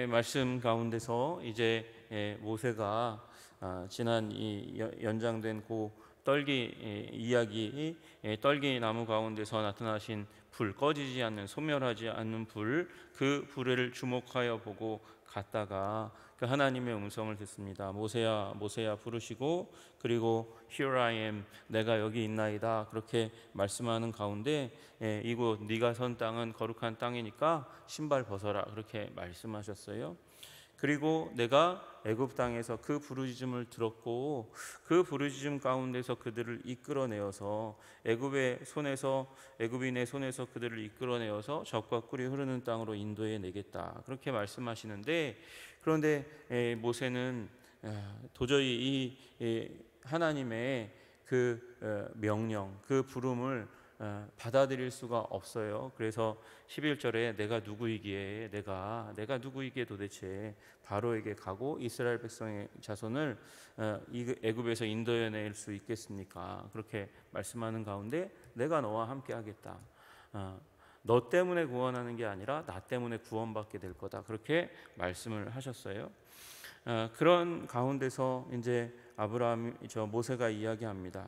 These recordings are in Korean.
말씀 가운데서 이제 모세가 지난 이 연장된 그 떨기 이야기, 떨기 나무 가운데서 나타나신 불, 꺼지지 않는, 소멸하지 않는 불, 그 불을 주목하여 보고 갔다가 그 하나님의 음성을 듣습니다. 모세야 모세야 부르시고, 그리고 Here I am, 내가 여기 있나이다, 그렇게 말씀하는 가운데 이곳 네가 선 땅은 거룩한 땅이니까 신발 벗어라, 그렇게 말씀하셨어요. 그리고 내가 애굽 땅에서 그 부르짖음을 들었고, 그 부르짖음 가운데서 그들을 이끌어내어서 애굽인의 손에서 그들을 이끌어내어서 젖과 꿀이 흐르는 땅으로 인도해 내겠다, 그렇게 말씀하시는데, 그런데 모세는 도저히 이 하나님의 그 명령, 그 부름을 받아들일 수가 없어요. 그래서 11절에 내가 누구이기에, 내가 누구이기에 도대체 바로에게 가고 이스라엘 백성의 자손을 애굽에서 인도해낼 수 있겠습니까? 그렇게 말씀하는 가운데 내가 너와 함께 하겠다, 너 때문에 구원하는 게 아니라 나 때문에 구원받게 될 거다, 그렇게 말씀을 하셨어요. 그런 가운데서 이제 모세가 이야기합니다.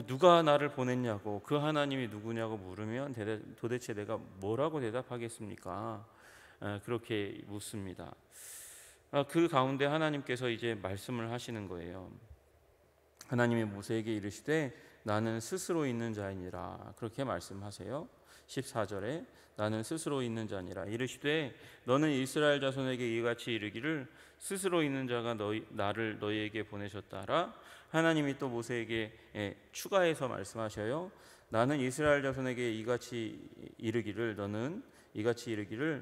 누가 나를 보냈냐고, 그 하나님이 누구냐고 물으면 도대체 내가 뭐라고 대답하겠습니까? 그렇게 묻습니다. 그 가운데 하나님께서 이제 말씀을 하시는 거예요. 하나님이 모세에게 이르시되 나는 스스로 있는 자이니라, 그렇게 말씀하세요. 14절에 나는 스스로 있는 자니라 이르시되 너는 이스라엘 자손에게 이같이 이르기를 스스로 있는 자가 나를 너희에게 보내셨다라. 하나님이 또 모세에게 추가해서 말씀하셔요. 나는 이스라엘 자손에게 이같이 이르기를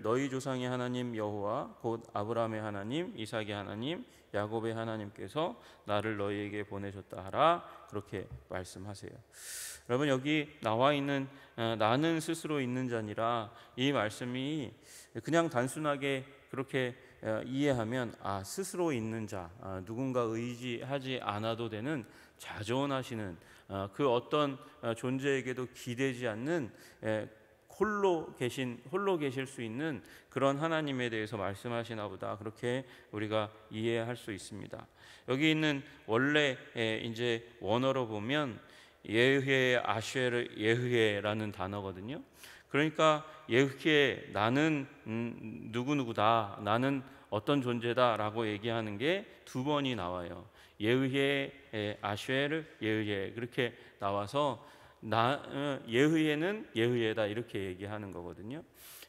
너희 조상의 하나님 여호와 곧 아브라함의 하나님, 이삭의 하나님, 야곱의 하나님께서 나를 너희에게 보내셨다 하라, 그렇게 말씀하세요. 여러분, 여기 나와 있는 나는 스스로 있는 자니라, 이 말씀이 그냥 단순하게 그렇게 이해하면 스스로 있는 자, 누군가 의지하지 않아도 되는 자존하시는 그 어떤 존재에게도 기대지 않는 홀로 계실 수 있는 그런 하나님에 대해서 말씀하시나 보다, 그렇게 우리가 이해할 수 있습니다. 여기 있는 원래 이제 원어로 보면 예흐의 아쉐르 예흐에라는 단어거든요. 그러니까 예흐에 나는 누구누구다, 나는 어떤 존재다라고 얘기하는 게 두 번이 나와요. 예흐의 아쉐르 예흐에, 그렇게 나와서 예흐에는 예흐에다, 이렇게 얘기하는 거거든요.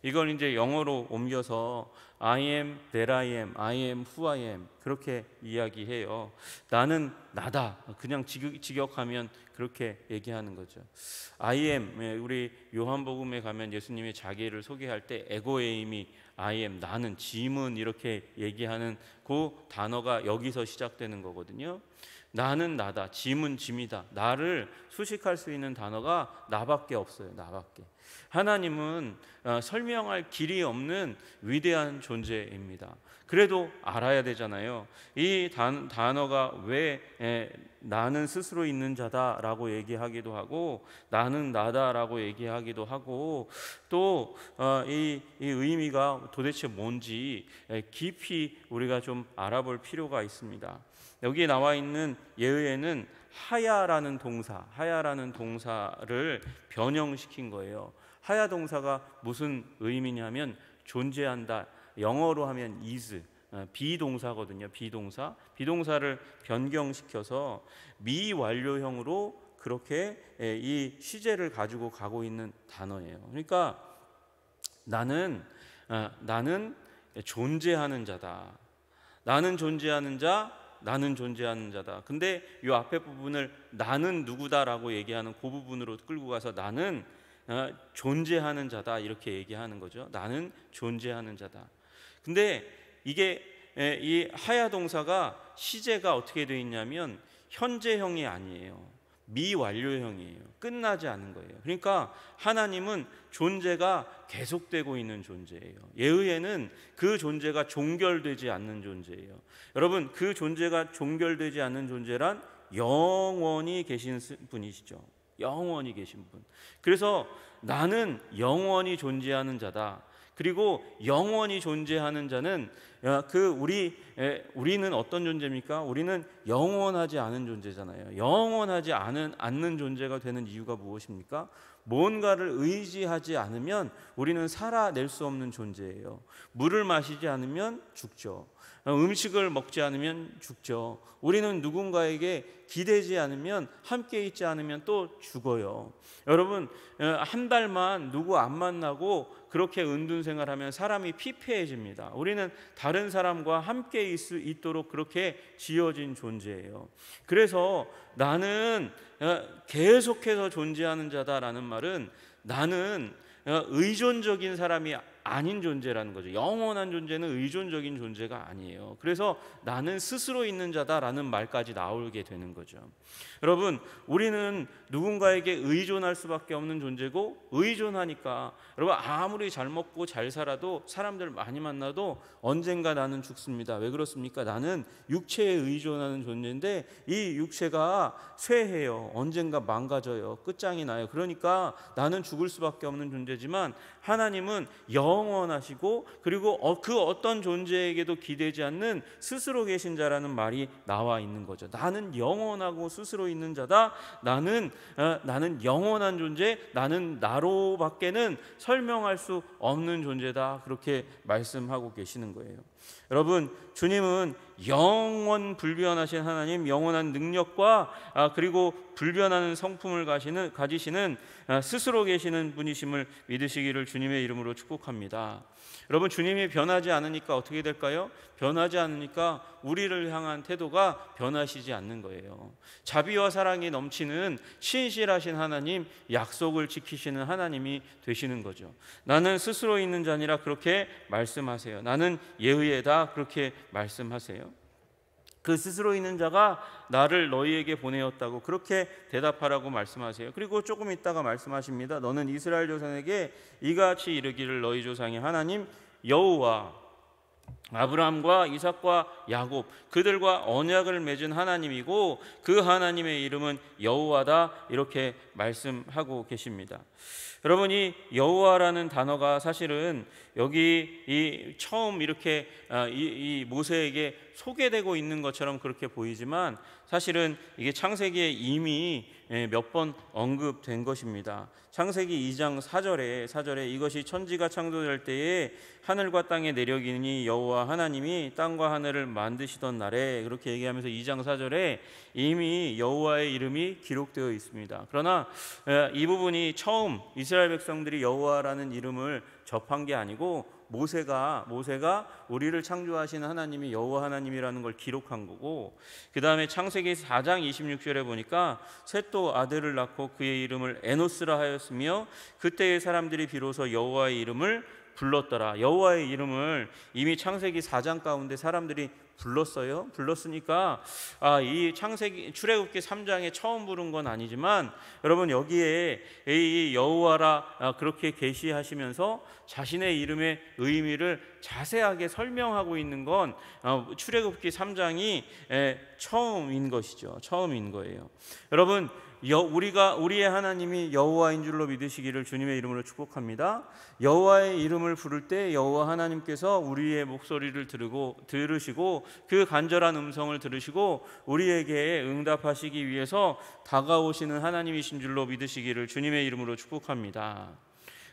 이걸 이제 영어로 옮겨서 I am that I am, I am who I am, 그렇게 이야기해요. 나는 나다, 그냥 직역하면 그렇게 얘기하는 거죠. I am, 우리 요한복음에 가면 예수님이 자기를 소개할 때 에고에임이 I am, 나는, 짐은, 이렇게 얘기하는 그 단어가 여기서 시작되는 거거든요. 나는 나다, 짐은 짐이다, 나를 수식할 수 있는 단어가 나밖에 없어요. 나밖에. 하나님은 설명할 길이 없는 위대한 존재입니다. 그래도 알아야 되잖아요. 이 단어가 왜 나는 스스로 있는 자다라고 얘기하기도 하고 나는 나다라고 얘기하기도 하고, 또 이 의미가 도대체 뭔지 깊이 우리가 좀 알아볼 필요가 있습니다. 여기에 나와 있는 예흐에는 하야라는 동사를 변형시킨 거예요. 하야 동사가 무슨 의미냐면 존재한다, 영어로 하면 is, 비동사거든요. 비동사를 변경시켜서 미완료형으로 그렇게 이 시제를 가지고 가고 있는 단어예요. 그러니까 나는 존재하는 자다, 나는 존재하는 자다. 근데 이 앞에 부분을 나는 누구다라고 얘기하는 그 부분으로 끌고 가서 나는 존재하는 자다, 이렇게 얘기하는 거죠. 나는 존재하는 자다. 근데 이게 이 하야 동사가 시제가 어떻게 되어 있냐면 현재형이 아니에요. 미완료형이에요. 끝나지 않은 거예요. 그러니까 하나님은 존재가 계속되고 있는 존재예요. 예흐에는 그 존재가 종결되지 않는 존재예요. 여러분, 그 존재가 종결되지 않는 존재란 영원히 계신 분이시죠. 영원히 계신 분. 그래서 나는 영원히 존재하는 자다. 그리고 영원히 존재하는 자는 우리는 어떤 존재입니까? 우리는 영원하지 않은 존재잖아요. 영원하지 않는 존재가 되는 이유가 무엇입니까? 뭔가를 의지하지 않으면 우리는 살아낼 수 없는 존재예요. 물을 마시지 않으면 죽죠. 음식을 먹지 않으면 죽죠. 우리는 누군가에게 기대지 않으면, 함께 있지 않으면 또 죽어요. 여러분, 한 달만 누구 안 만나고 그렇게 은둔 생활하면 사람이 피폐해집니다. 우리는 다른 사람과 함께 있도록 그렇게 지어진 존재예요. 그래서 나는 계속해서 존재하는 자다라는 말은 나는 의존적인 사람이 아닌 존재라는 거죠. 영원한 존재는 의존적인 존재가 아니에요. 그래서 나는 스스로 있는 자다라는 말까지 나오게 되는 거죠. 여러분, 우리는 누군가에게 의존할 수밖에 없는 존재고, 의존하니까 여러분 아무리 잘 먹고 잘 살아도, 사람들 많이 만나도 언젠가 나는 죽습니다. 왜 그렇습니까? 나는 육체에 의존하는 존재인데 이 육체가 쇠해요. 언젠가 망가져요. 끝장이 나요. 그러니까 나는 죽을 수밖에 없는 존재지만 하나님은 영원하시고, 그리고 그 어떤 존재에게도 기대지 않는 스스로 계신 자라는 말이 나와 있는 거죠. 나는 영원하고 스스로 있는 자다. 나는 영원한 존재, 나는 나로밖에는 설명할 수 없는 존재다. 그렇게 말씀하고 계시는 거예요. 여러분, 주님은 영원 불변하신 하나님, 영원한 능력과 그리고 불변하는 성품을 가지시는 스스로 계시는 분이심을 믿으시기를 주님의 이름으로 축복합니다. 여러분, 주님이 변하지 않으니까 어떻게 될까요? 변하지 않으니까 우리를 향한 태도가 변하시지 않는 거예요. 자비와 사랑이 넘치는 신실하신 하나님, 약속을 지키시는 하나님이 되시는 거죠. 나는 스스로 있는 자니라 그렇게 말씀하세요. 나는 예의에다 그렇게 말씀하세요. 그 스스로 있는 자가 나를 너희에게 보내었다고 그렇게 대답하라고 말씀하세요. 그리고 조금 있다가 말씀하십니다. 너는 이스라엘 조상에게 이같이 이르기를, 너희 조상의 하나님 여호와, 아브라함과 이삭과 야곱, 그들과 언약을 맺은 하나님이고 그 하나님의 이름은 여호와다. 이렇게 말씀하고 계십니다. 여러분, 이 여호와라는 단어가 사실은 여기 처음 이렇게 이 모세에게 소개되고 있는 것처럼 그렇게 보이지만 사실은 이게 창세기에 이미 몇 번 언급된 것입니다. 창세기 2장 4절에 이것이 천지가 창조될 때에 하늘과 땅의 내력이니 여호와 하나님이 땅과 하늘을 만드시던 날에, 그렇게 얘기하면서 2장 4절에 이미 여호와의 이름이 기록되어 있습니다. 그러나 이 부분이 처음 이스라엘 백성들이 여호와라는 이름을 접한 게 아니고 모세가 우리를 창조하신 하나님이 여호와 하나님이라는 걸 기록한 거고, 그 다음에 창세기 4장 26절에 보니까 셋도 아들을 낳고 그의 이름을 에노스라 하였으며 그때의 사람들이 비로소 여호와의 이름을 불렀더라. 여호와의 이름을 이미 창세기 4장 가운데 사람들이 불렀으니까 이 창세기 출애굽기 3장에 처음 부른 건 아니지만 여러분, 여기에 이 여호와라 그렇게 계시하시면서 자신의 이름의 의미를 자세하게 설명하고 있는 건 출애굽기 3장이 처음인 것이죠. 처음인 거예요. 여러분, 우리의 하나님이 여호와인 줄로 믿으시기를 주님의 이름으로 축복합니다. 여호와의 이름을 부를 때 여호와 하나님께서 우리의 목소리를 들으시고 그 간절한 음성을 들으시고 우리에게 응답하시기 위해서 다가오시는 하나님이신 줄로 믿으시기를 주님의 이름으로 축복합니다.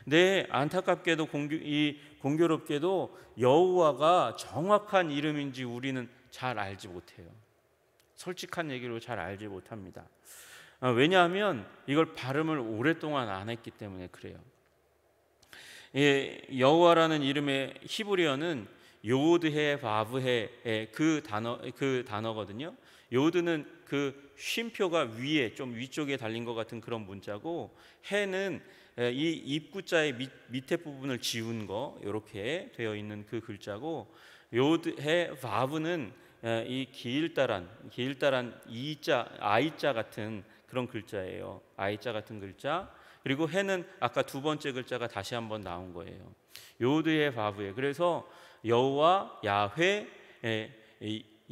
네, 안타깝게도 공교롭게도 여호와가 정확한 이름인지 우리는 잘 알지 못해요. 솔직한 얘기로 잘 알지 못합니다. 왜냐하면 이걸 발음을 오랫동안 안 했기 때문에 그래요. 여호와라는 이름의 히브리어는 요드해 바브해 그 단어거든요. 요드는 그 쉼표가 위에 좀 위쪽에 달린 것 같은 그런 문자고, 해는 이 입구자의 밑에 부분을 지운 거 이렇게 되어 있는 그 글자고, 요드해 바브는 이 기일다란 아이자 같은 그런 글자예요. 아이자 같은 글자. 그리고 해는 아까 두 번째 글자가 다시 한번 나온 거예요. 요드의 바브에. 그래서 여호와, 야훼,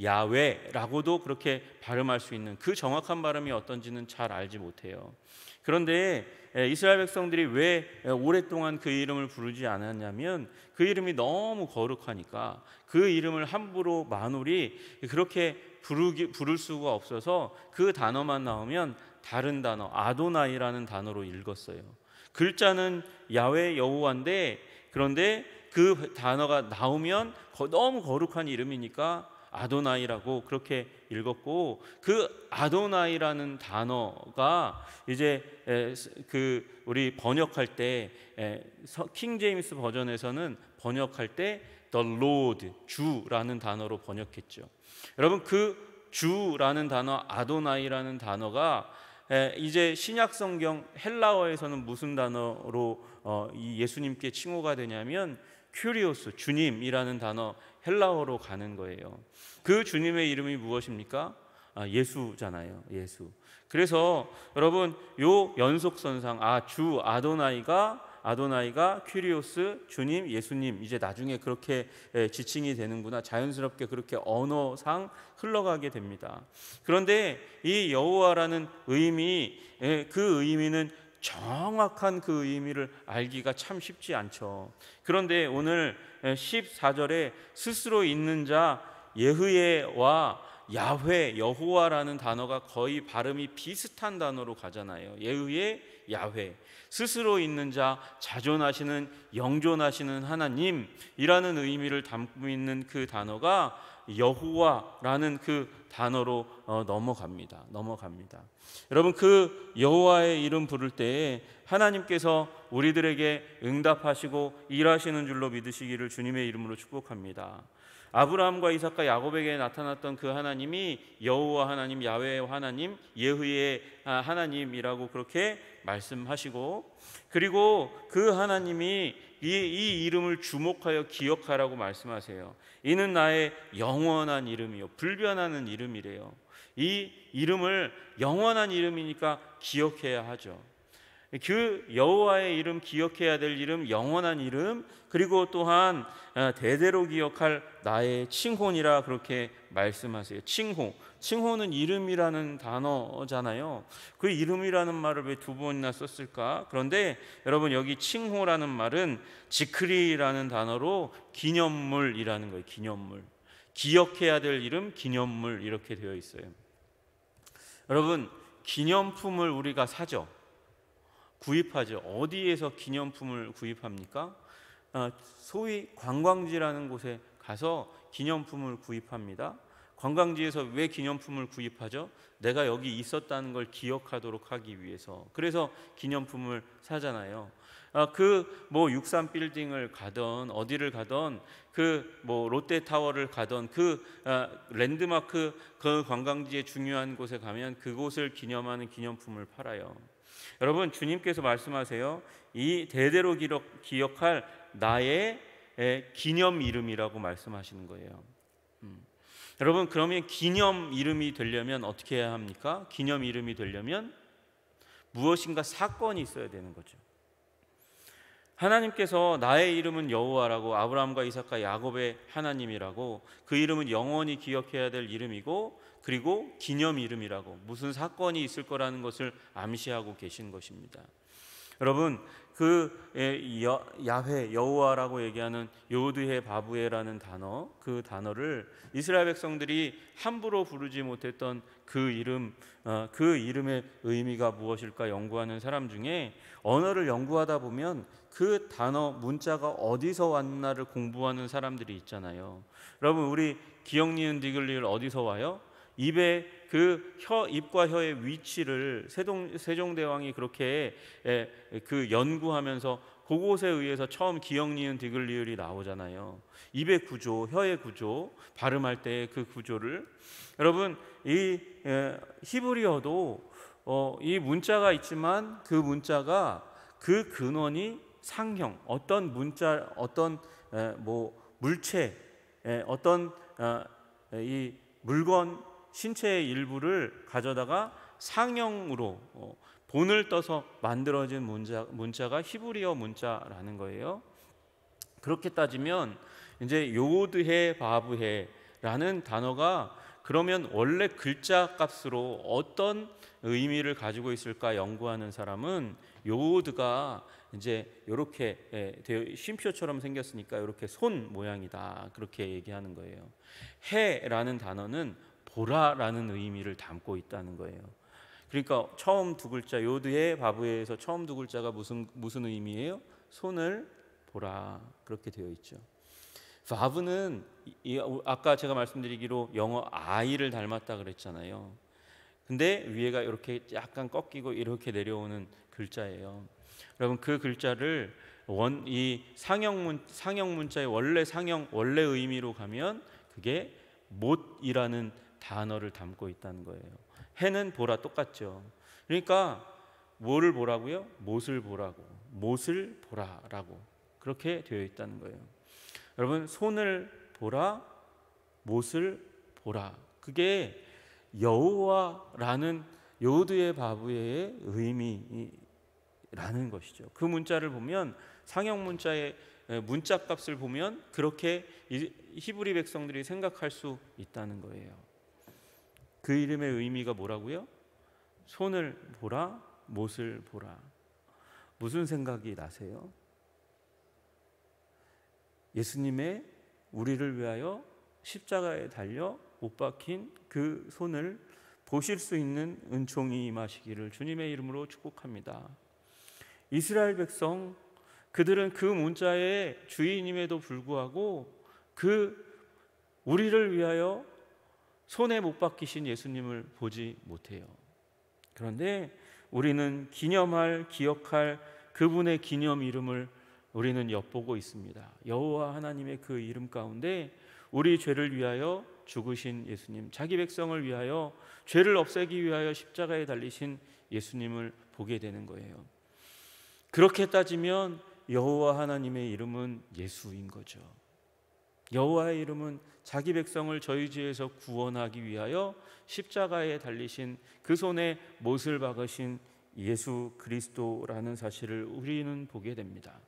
야훼라고도 그렇게 발음할 수 있는, 그 정확한 발음이 어떤지는 잘 알지 못해요. 그런데 이스라엘 백성들이 왜 오랫동안 그 이름을 부르지 않았냐면, 그 이름이 너무 거룩하니까 그 이름을 함부로 만울이 그렇게 부를 수가 없어서 그 단어만 나오면 다른 단어 아도나이라는 단어로 읽었어요. 글자는 야훼 여호와인데, 그런데 그 단어가 나오면 너무 거룩한 이름이니까 아도나이라고 그렇게 읽었고, 그 아도나이라는 단어가 이제 그 우리 번역할 때 킹 제임스 버전에서는 번역할 때 The Lord, 주라는 단어로 번역했죠. 여러분, 그 주라는 단어 아도나이라는 단어가 이제 신약 성경 헬라어에서는 무슨 단어로 이 예수님께 칭호가 되냐면 큐리오스, 주님이라는 단어, 헬라어로 가는 거예요. 그 주님의 이름이 무엇입니까? 예수잖아요. 예수. 그래서 여러분, 요 연속선상 주 아도나이가 큐리오스, 주님, 예수님, 이제 나중에 그렇게 지칭이 되는구나, 자연스럽게 그렇게 언어상 흘러가게 됩니다. 그런데 이 여호와라는 의미, 그 의미는 정확한 그 의미를 알기가 참 쉽지 않죠. 그런데 오늘 14절에 스스로 있는 자 예흐예와 야훼, 여호와라는 단어가 거의 발음이 비슷한 단어로 가잖아요. 예흐예, 야훼. 스스로 있는 자, 자존하시는, 영존하시는 하나님이라는 의미를 담고 있는 그 단어가 여호와라는 그 단어로 넘어갑니다. 여러분, 그 여호와의 이름 부를 때에 하나님께서 우리들에게 응답하시고 일하시는 줄로 믿으시기를 주님의 이름으로 축복합니다. 아브라함과 이삭과 야곱에게 나타났던 그 하나님이 여호와 하나님, 야훼 하나님, 예흐의 하나님이라고 그렇게 말씀하시고, 그리고 그 하나님이 이 이름을 주목하여 기억하라고 말씀하세요. 이는 나의 영원한 이름이요, 불변하는 이름이래요. 이 이름을 영원한 이름이니까 기억해야 하죠. 그 여호와의 이름, 기억해야 될 이름, 영원한 이름, 그리고 또한 대대로 기억할 나의 칭호니라 그렇게 말씀하세요. 칭호는 이름이라는 단어잖아요. 그 이름이라는 말을 왜 두 번이나 썼을까? 그런데 여러분, 여기 칭호라는 말은 지크리라는 단어로 기념물이라는 거예요. 기념물, 기억해야 될 이름, 기념물, 이렇게 되어 있어요. 여러분, 기념품을 우리가 사죠. 구입하죠. 어디에서 기념품을 구입합니까? 소위 관광지라는 곳에 가서 기념품을 구입합니다. 관광지에서 왜 기념품을 구입하죠? 내가 여기 있었다는 걸 기억하도록 하기 위해서. 그래서 기념품을 사잖아요. 그 뭐 63빌딩을 가던 어디를 가던 그 뭐 롯데타워를 가던 그 랜드마크, 그 관광지의 중요한 곳에 가면 그곳을 기념하는 기념품을 팔아요. 여러분, 주님께서 말씀하세요. 이 대대로 기억할 나의 기념 이름이라고 말씀하시는 거예요. 여러분, 그러면 기념 이름이 되려면 어떻게 해야 합니까? 기념 이름이 되려면 무엇인가 사건이 있어야 되는 거죠. 하나님께서 나의 이름은 여호와라고, 아브라함과 이삭과 야곱의 하나님이라고, 그 이름은 영원히 기억해야 될 이름이고, 그리고 기념 이름이라고, 무슨 사건이 있을 거라는 것을 암시하고 계신 것입니다. 여러분, 그 야훼, 여호와라고 얘기하는 요드해 바브에라는 단어, 그 단어를 이스라엘 백성들이 함부로 부르지 못했던 그 이름, 그 이름의 의미가 무엇일까 연구하는 사람 중에, 언어를 연구하다 보면 그 단어 문자가 어디서 왔나를 공부하는 사람들이 있잖아요. 여러분, 우리 기억, 니은, 디귿, 리을 어디서 와요? 입의 그 입과 혀의 위치를 세종대왕이 그렇게 그 연구하면서 그곳에 의해서 처음 기억, 니은, 디귿, 리을이 나오잖아요. 입의 구조, 혀의 구조, 발음할 때의 그 구조를. 여러분, 이 히브리어도 이 문자가 있지만 그 문자가 그 근원이 상형, 어떤 문자, 어떤 뭐 물체, 어떤 이 물건, 신체의 일부를 가져다가 상형으로 본을 떠서 만들어진 문자가 히브리어 문자라는 거예요. 그렇게 따지면 이제 요드해 바브해 해라는 단어가 그러면 원래 글자 값으로 어떤 의미를 가지고 있을까 연구하는 사람은 요드가 이제 이렇게 쉼표처럼 생겼으니까 이렇게 손 모양이다, 그렇게 얘기하는 거예요. 해라는 단어는 보라라는 의미를 담고 있다는 거예요. 그러니까 처음 두 글자, 요드의 바브에서 처음 두 글자가 무슨 의미예요? 손을 보라, 그렇게 되어 있죠. 바브는 아까 제가 말씀드리기로 영어 I를 닮았다 그랬잖아요. 근데 위에가 이렇게 약간 꺾이고 이렇게 내려오는 글자예요. 여러분, 그 글자를 이 상형 문자의 원래 의미로 가면 그게 못이라는 단어를 담고 있다는 거예요. 해는 보라 똑같죠. 그러니까 뭐를 보라고요? 못을 보라고, 못을 보라라고 그렇게 되어 있다는 거예요. 여러분, 손을 보라, 못을 보라, 그게 여호와라는 요드의 바브의 의미라는 것이죠. 그 문자를 보면 상형 문자의 문자 값을 보면 그렇게 히브리 백성들이 생각할 수 있다는 거예요. 그 이름의 의미가 뭐라고요? 손을 보라, 못을 보라. 무슨 생각이 나세요? 예수님의 우리를 위하여 십자가에 달려 못 박힌 그 손을 보실 수 있는 은총이 임하시기를 주님의 이름으로 축복합니다. 이스라엘 백성, 그들은 그 문자의 주인임에도 불구하고 우리를 위하여 손에 못 박히신 예수님을 보지 못해요. 그런데 우리는 기억할 그분의 기념 이름을 우리는 엿보고 있습니다. 여호와 하나님의 그 이름 가운데 우리 죄를 위하여 죽으신 예수님, 자기 백성을 위하여 죄를 없애기 위하여 십자가에 달리신 예수님을 보게 되는 거예요. 그렇게 따지면 여호와 하나님의 이름은 예수인 거죠. 여호와의 이름은 자기 백성을 저희 죄에서 구원하기 위하여 십자가에 달리신 그 손에 못을 박으신 예수 그리스도라는 사실을 우리는 보게 됩니다.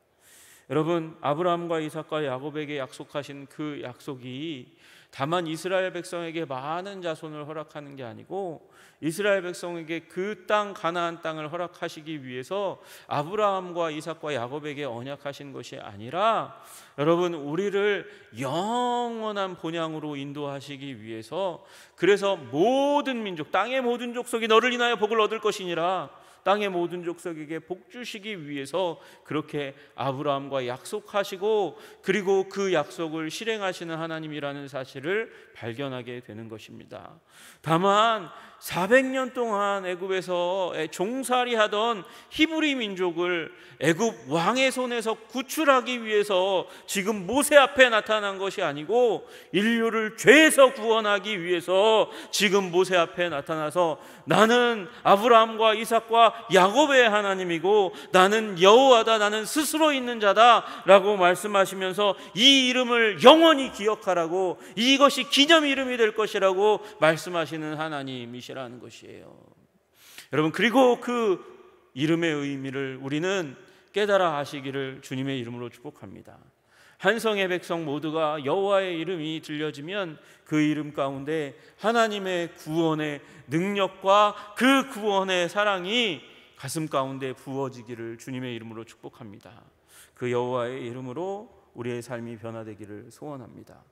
여러분, 아브라함과 이삭과 야곱에게 약속하신 그 약속이 다만 이스라엘 백성에게 많은 자손을 허락하는 게 아니고 이스라엘 백성에게 그 땅 가나안 땅을 허락하시기 위해서 아브라함과 이삭과 야곱에게 언약하신 것이 아니라 여러분, 우리를 영원한 본향으로 인도하시기 위해서, 그래서 모든 민족, 땅의 모든 족속이 너를 인하여 복을 얻을 것이니라, 땅의 모든 족속에게 복 주시기 위해서 그렇게 아브라함과 약속하시고 그리고 그 약속을 실행하시는 하나님이라는 사실을 발견하게 되는 것입니다. 다만 400년 동안 애굽에서 종살이하던 히브리 민족을 애굽 왕의 손에서 구출하기 위해서 지금 모세 앞에 나타난 것이 아니고 인류를 죄에서 구원하기 위해서 지금 모세 앞에 나타나서 나는 아브라함과 이삭과 야곱의 하나님이고 나는 여호와다, 나는 스스로 있는 자다 라고 말씀하시면서 이 이름을 영원히 기억하라고, 이것이 기념 이름이 될 것이라고 말씀하시는 하나님이시라는 것이에요. 여러분, 그리고 그 이름의 의미를 우리는 깨달아 하시기를 주님의 이름으로 축복합니다. 한성의 백성 모두가 여호와의 이름이 들려지면 그 이름 가운데 하나님의 구원의 능력과 그 구원의 사랑이 가슴 가운데 부어지기를 주님의 이름으로 축복합니다. 그 여호와의 이름으로 우리의 삶이 변화되기를 소원합니다.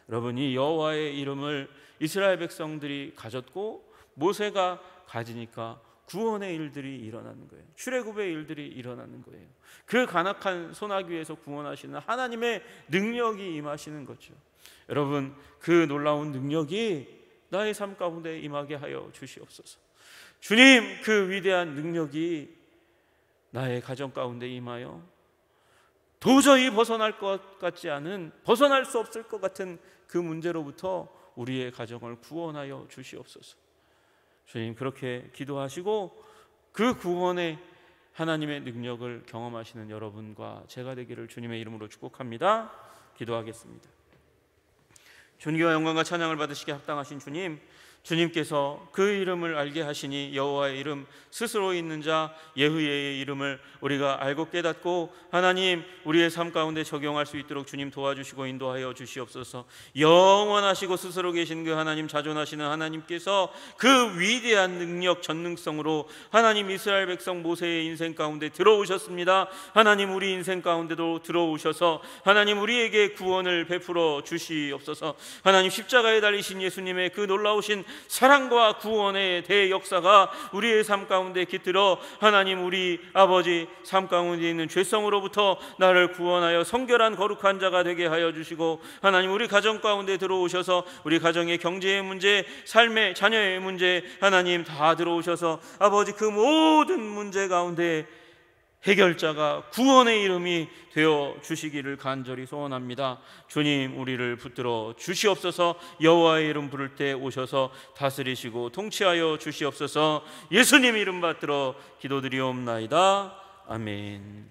여러분, 이 여호와의 이름을 이스라엘 백성들이 가졌고 모세가 가지니까 구원의 일들이 일어나는 거예요. 출애굽의 일들이 일어나는 거예요. 그 간악한 소나기에서 구원하시는 하나님의 능력이 임하시는 거죠. 여러분, 그 놀라운 능력이 나의 삶 가운데 임하게 하여 주시옵소서. 주님, 그 위대한 능력이 나의 가정 가운데 임하여 도저히 벗어날 것 같지 않은, 벗어날 수 없을 것 같은 그 문제로부터 우리의 가정을 구원하여 주시옵소서. 주님, 그렇게 기도하시고 그 구원의 하나님의 능력을 경험하시는 여러분과 제가 되기를 주님의 이름으로 축복합니다. 기도하겠습니다. 존귀와 영광과 찬양을 받으시기에 합당하신 주님, 주님께서 그 이름을 알게 하시니 여호와의 이름 스스로 있는 자 예후의 이름을 우리가 알고 깨닫고 하나님 우리의 삶 가운데 적용할 수 있도록 주님 도와주시고 인도하여 주시옵소서. 영원하시고 스스로 계신 그 하나님, 자존하시는 하나님께서 그 위대한 능력 전능성으로 하나님 이스라엘 백성 모세의 인생 가운데 들어오셨습니다. 하나님 우리 인생 가운데도 들어오셔서 하나님 우리에게 구원을 베풀어 주시옵소서. 하나님 십자가에 달리신 예수님의 그 놀라우신 사랑과 구원의 대역사가 우리의 삶 가운데 깃들어 하나님 우리 아버지 삶 가운데 있는 죄성으로부터 나를 구원하여 성결한 거룩한 자가 되게 하여 주시고 하나님 우리 가정 가운데 들어오셔서 우리 가정의 경제의 문제, 삶의 자녀의 문제 하나님 다 들어오셔서 아버지 그 모든 문제 가운데 해결자가 구원의 이름이 되어 주시기를 간절히 소원합니다. 주님 우리를 붙들어 주시옵소서. 여호와의 이름 부를 때 오셔서 다스리시고 통치하여 주시옵소서. 예수님 이름 받들어 기도드리옵나이다. 아멘.